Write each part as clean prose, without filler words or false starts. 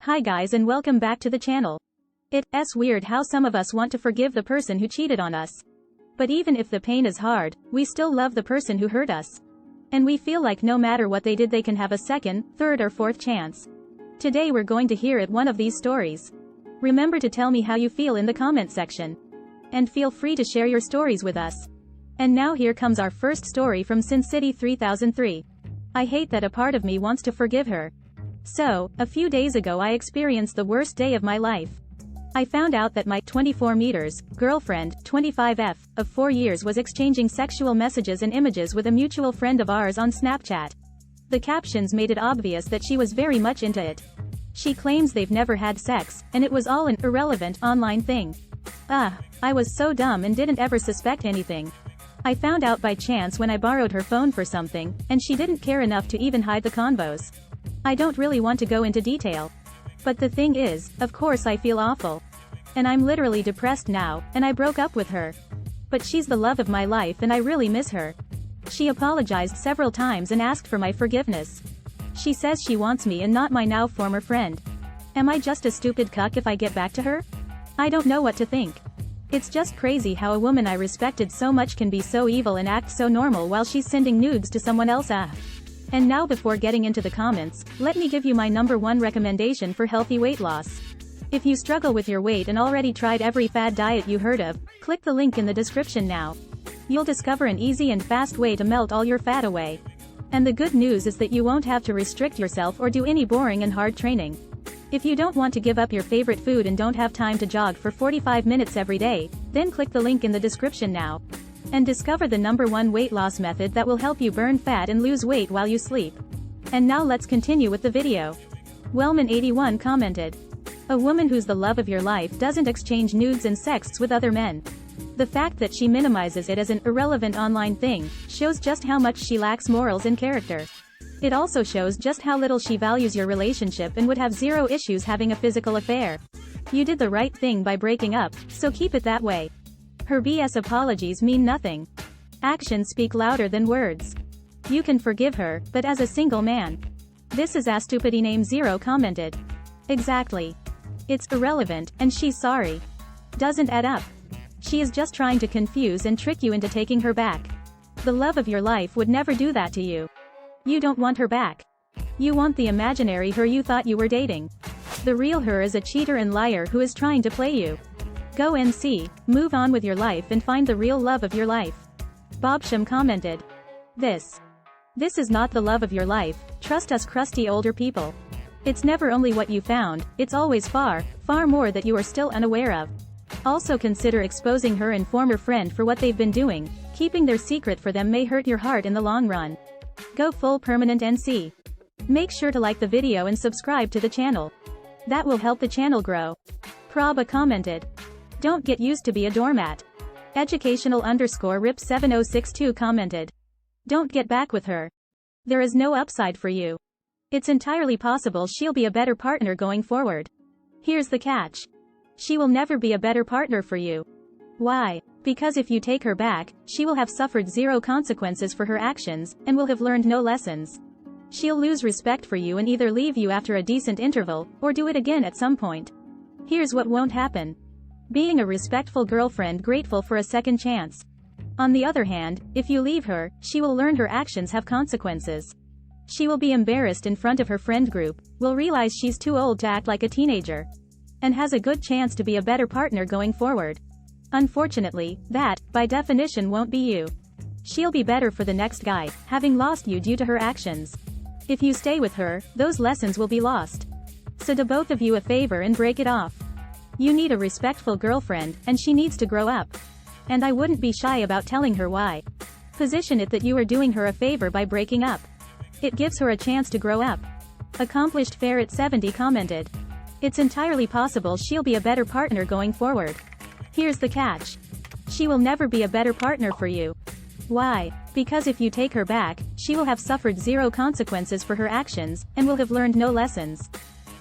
Hi guys and welcome back to the channel. It's weird how some of us want to forgive the person who cheated on us. But even if the pain is hard, we still love the person who hurt us. And we feel like no matter what they did they can have a second, third or fourth chance. Today we're going to hear one of these stories. Remember to tell me how you feel in the comment section. And feel free to share your stories with us. And now here comes our first story from Sin City 3003. I hate that a part of me wants to forgive her. So, a few days ago I experienced the worst day of my life. I found out that my 24 meters girlfriend, 25F, of 4 years was exchanging sexual messages and images with a mutual friend of ours on Snapchat. The captions made it obvious that she was very much into it. She claims they've never had sex, and it was all an irrelevant online thing. I was so dumb and didn't ever suspect anything. I found out by chance when I borrowed her phone for something, and she didn't care enough to even hide the convos. I don't really want to go into detail. But the thing is, of course I feel awful. And I'm literally depressed now, and I broke up with her. But she's the love of my life and I really miss her. She apologized several times and asked for my forgiveness. She says she wants me and not my now former friend. Am I just a stupid cuck if I get back to her? I don't know what to think. It's just crazy how a woman I respected so much can be so evil and act so normal while she's sending nudes to someone else. And now before getting into the comments, let me give you my #1 recommendation for healthy weight loss. If you struggle with your weight and already tried every fad diet you heard of, click the link in the description now. You'll discover an easy and fast way to melt all your fat away. And the good news is that you won't have to restrict yourself or do any boring and hard training. If you don't want to give up your favorite food and don't have time to jog for 45 minutes every day, then click the link in the description now. And discover the #1 weight loss method that will help you burn fat and lose weight while you sleep. And now let's continue with the video. Wellman81 commented. A woman who's the love of your life doesn't exchange nudes and sexts with other men. The fact that she minimizes it as an irrelevant online thing shows just how much she lacks morals and character. It also shows just how little she values your relationship and would have zero issues having a physical affair. You did the right thing by breaking up, so keep it that way. Her BS apologies mean nothing. Actions speak louder than words. You can forgive her, but as a single man. This is AStupidyName0 commented. Exactly. It's irrelevant, and she's sorry. Doesn't add up. She is just trying to confuse and trick you into taking her back. The love of your life would never do that to you. You don't want her back. You want the imaginary her you thought you were dating. The real her is a cheater and liar who is trying to play you. Go NC, move on with your life and find the real love of your life. Bobsham commented. This is not the love of your life, trust us crusty older people. It's never only what you found, it's always far, far more that you are still unaware of. Also consider exposing her and former friend for what they've been doing. Keeping their secret for them may hurt your heart in the long run. Go full permanent NC. Make sure to like the video and subscribe to the channel. That will help the channel grow. Prabha commented. Don't get used to be a doormat. Educational_RIP7062 commented. Don't get back with her. There is no upside for you. It's entirely possible she'll be a better partner going forward. Here's the catch. She will never be a better partner for you. Why? Because if you take her back, she will have suffered zero consequences for her actions, and will have learned no lessons. She'll lose respect for you and either leave you after a decent interval, or do it again at some point. Here's what won't happen. Being a respectful girlfriend grateful for a second chance. On the other hand, if you leave her, she will learn her actions have consequences. She will be embarrassed in front of her friend group, will realize she's too old to act like a teenager, and has a good chance to be a better partner going forward. Unfortunately, that, by definition, won't be you. She'll be better for the next guy, having lost you due to her actions. If you stay with her, those lessons will be lost. So do both of you a favor and break it off. You need a respectful girlfriend, and she needs to grow up. And I wouldn't be shy about telling her why. Position it that you are doing her a favor by breaking up. It gives her a chance to grow up. Accomplished Ferret70 commented. It's entirely possible she'll be a better partner going forward. Here's the catch. She will never be a better partner for you. Why? Because if you take her back, she will have suffered zero consequences for her actions, and will have learned no lessons.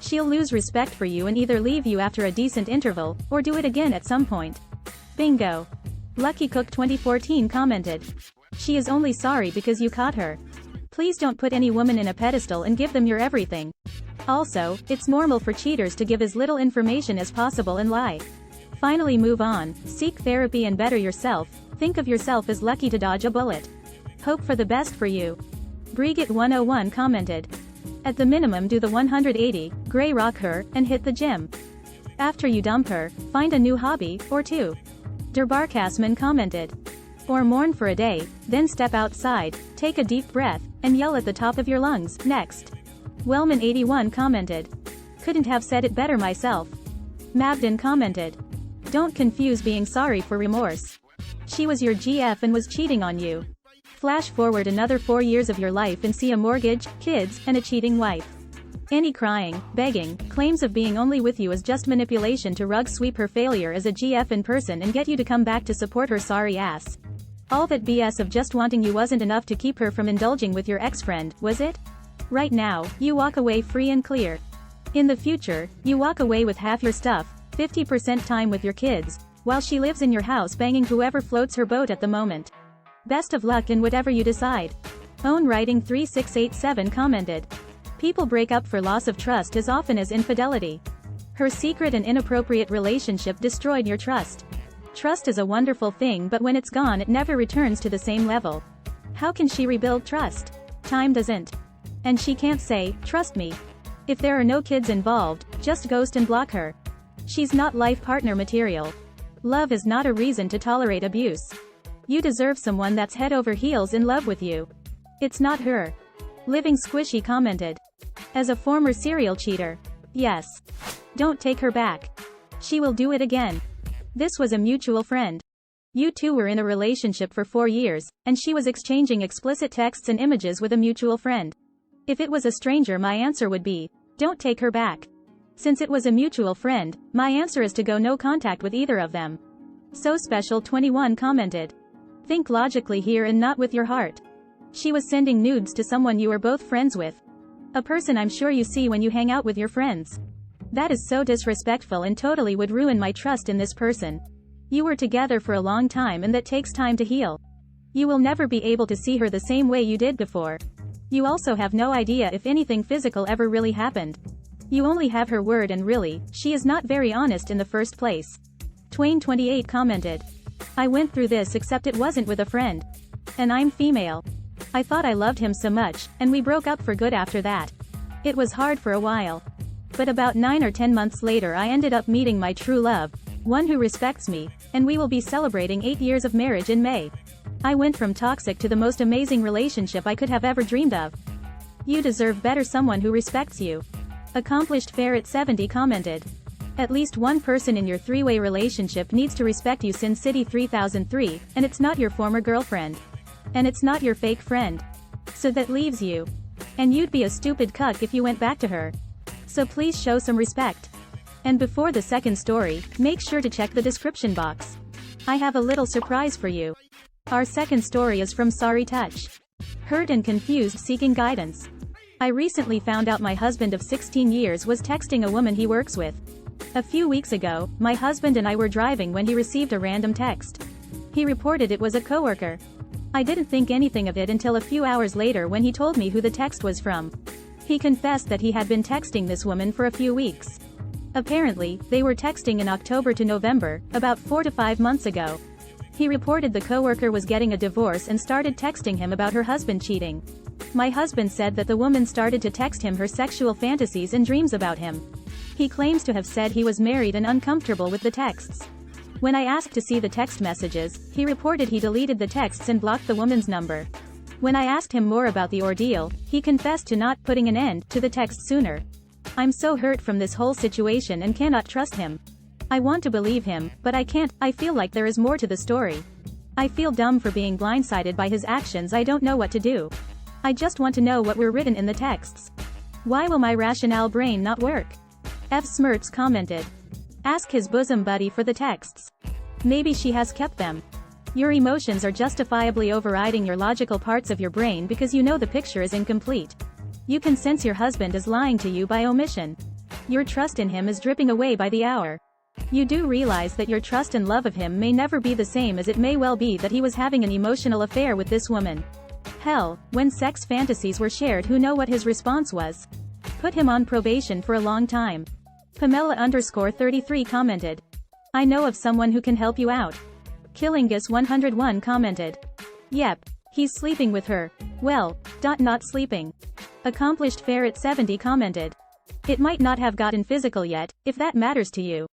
She'll lose respect for you and either leave you after a decent interval, or do it again at some point. Bingo. LuckyCook2014 commented. She is only sorry because you caught her. Please don't put any woman in a pedestal and give them your everything. Also, it's normal for cheaters to give as little information as possible and lie. Finally, move on, seek therapy and better yourself. Think of yourself as lucky to dodge a bullet. Hope for the best for you. Brigitte101 commented. At the minimum, do the 180, gray rock her, and hit the gym. After you dump her, find a new hobby, or two. Derbarkasman commented. Or mourn for a day, then step outside, take a deep breath, and yell at the top of your lungs. Next. Wellman81 commented. Couldn't have said it better myself. Mabden commented. Don't confuse being sorry for remorse. She was your GF and was cheating on you. Flash forward another 4 years of your life and see a mortgage, kids, and a cheating wife. Any crying, begging, claims of being only with you is just manipulation to rug sweep her failure as a GF in person and get you to come back to support her sorry ass. All that BS of just wanting you wasn't enough to keep her from indulging with your ex-friend, was it? Right now, you walk away free and clear. In the future, you walk away with half your stuff, 50% time with your kids, while she lives in your house banging whoever floats her boat at the moment. Best of luck in whatever you decide. Own Writing 3687 commented. People break up for loss of trust as often as infidelity. Her secret and inappropriate relationship destroyed your trust. Trust is a wonderful thing, but when it's gone it never returns to the same level. How can she rebuild trust? Time doesn't. And she can't say, trust me. If there are no kids involved, just ghost and block her. She's not life partner material. Love is not a reason to tolerate abuse. You deserve someone that's head over heels in love with you. It's not her. Living Squishy commented. As a former serial cheater. Yes. Don't take her back. She will do it again. This was a mutual friend. You two were in a relationship for 4 years, and she was exchanging explicit texts and images with a mutual friend. If it was a stranger, my answer would be, don't take her back. Since it was a mutual friend, my answer is to go no contact with either of them. So Special 21 commented. Think logically here and not with your heart. She was sending nudes to someone you were both friends with. A person I'm sure you see when you hang out with your friends. That is so disrespectful and totally would ruin my trust in this person. You were together for a long time and that takes time to heal. You will never be able to see her the same way you did before. You also have no idea if anything physical ever really happened. You only have her word and really, she is not very honest in the first place. Twain28 commented. I went through this except it wasn't with a friend. And I'm female. I thought I loved him so much, and we broke up for good after that. It was hard for a while. But about 9 or 10 months later I ended up meeting my true love, one who respects me, and we will be celebrating 8 years of marriage in May. I went from toxic to the most amazing relationship I could have ever dreamed of. You deserve better, someone who respects you. Accomplished Ferret 70 commented. At least one person in your three-way relationship needs to respect you. Sin City 3003, and it's not your former girlfriend. And it's not your fake friend. So that leaves you. And you'd be a stupid cuck if you went back to her. So please show some respect. And before the second story, make sure to check the description box. I have a little surprise for you. Our second story is from Sorry Touch. Hurt and confused, seeking guidance. I recently found out my husband of 16 years was texting a woman he works with. A few weeks ago, my husband and I were driving when he received a random text. He reported it was a coworker. I didn't think anything of it until a few hours later when he told me who the text was from. He confessed that he had been texting this woman for a few weeks. Apparently, they were texting in October to November, about 4 to 5 months ago. He reported the coworker was getting a divorce and started texting him about her husband cheating. My husband said that the woman started to text him her sexual fantasies and dreams about him. He claims to have said he was married and uncomfortable with the texts. When I asked to see the text messages, he reported he deleted the texts and blocked the woman's number. When I asked him more about the ordeal, he confessed to not putting an end to the text sooner. I'm so hurt from this whole situation and cannot trust him. I want to believe him, but I can't. I feel like there is more to the story. I feel dumb for being blindsided by his actions. I don't know what to do. I just want to know what were written in the texts. Why will my rationale brain not work? F. Smirts commented. Ask his bosom buddy for the texts. Maybe she has kept them. Your emotions are justifiably overriding your logical parts of your brain because you know the picture is incomplete. You can sense your husband is lying to you by omission. Your trust in him is dripping away by the hour. You do realize that your trust and love of him may never be the same, as it may well be that he was having an emotional affair with this woman. Hell, when sex fantasies were shared, who know what his response was? Put him on probation for a long time. Pamela_33 commented. I know of someone who can help you out. Killingus101 commented. Yep. He's sleeping with her. Well, not sleeping. Accomplished Ferret 70 commented. It might not have gotten physical yet, if that matters to you.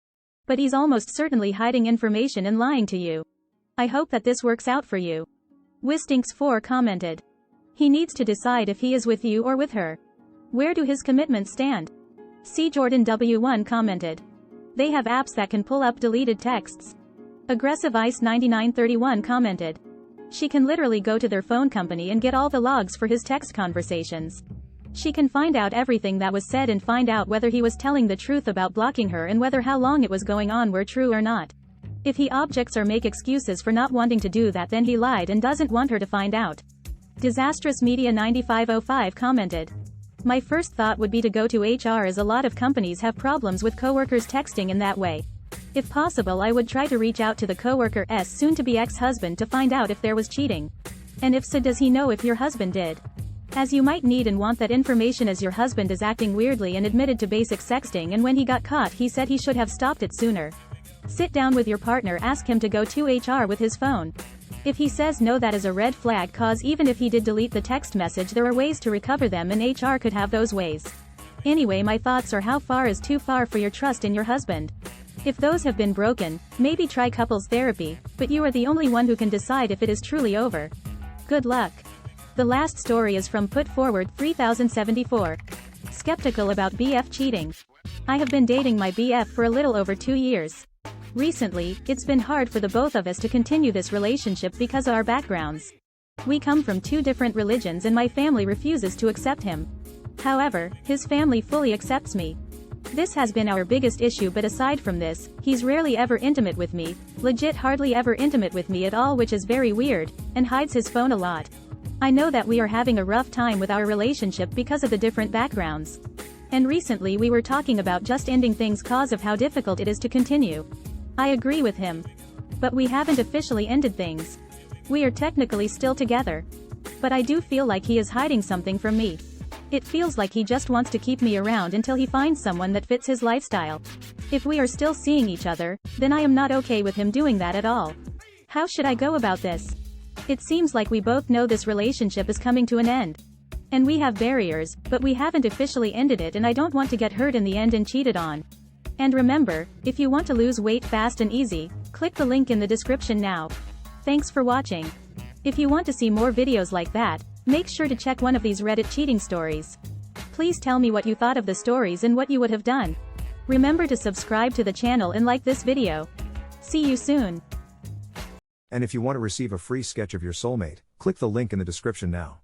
But he's almost certainly hiding information and lying to you. I hope that this works out for you. Wistinks4 commented. He needs to decide if he is with you or with her. Where do his commitments stand? C. Jordan W1 commented. They have apps that can pull up deleted texts. Aggressive Ice 9931 commented. She can literally go to their phone company and get all the logs for his text conversations. She can find out everything that was said and find out whether he was telling the truth about blocking her and whether how long it was going on were true or not. If he objects or make excuses for not wanting to do that, then he lied and doesn't want her to find out. Disastrous Media 9505 commented. My first thought would be to go to HR, as a lot of companies have problems with coworkers texting in that way. If possible, I would try to reach out to the coworker's soon-to-be ex-husband to find out if there was cheating. And if so, does he know if your husband did? As you might need and want that information, as your husband is acting weirdly and admitted to basic sexting, and when he got caught he said he should have stopped it sooner. Sit down with your partner, ask him to go to HR with his phone. If he says no, that is a red flag, cause even if he did delete the text message, there are ways to recover them and HR could have those ways. Anyway, my thoughts are, how far is too far for your trust in your husband? If those have been broken, maybe try couples therapy, but you are the only one who can decide if it is truly over. Good luck. The last story is from Put Forward 3074. Skeptical about BF cheating. I have been dating my BF for a little over 2 years. Recently, it's been hard for the both of us to continue this relationship because of our backgrounds. We come from 2 different religions and my family refuses to accept him. However, his family fully accepts me. This has been our biggest issue, but aside from this, he's rarely ever intimate with me, legit hardly ever intimate with me at all, which is very weird, and hides his phone a lot. I know that we are having a rough time with our relationship because of the different backgrounds. And recently we were talking about just ending things cause of how difficult it is to continue. I agree with him. But we haven't officially ended things. We are technically still together. But I do feel like he is hiding something from me. It feels like he just wants to keep me around until he finds someone that fits his lifestyle. If we are still seeing each other, then I am not okay with him doing that at all. How should I go about this? It seems like we both know this relationship is coming to an end. And we have barriers, but we haven't officially ended it, and I don't want to get hurt in the end and cheated on. And remember, if you want to lose weight fast and easy, click the link in the description now. Thanks for watching. If you want to see more videos like that, make sure to check one of these Reddit cheating stories. Please tell me what you thought of the stories and what you would have done. Remember to subscribe to the channel and like this video. See you soon. And if you want to receive a free sketch of your soulmate, click the link in the description now.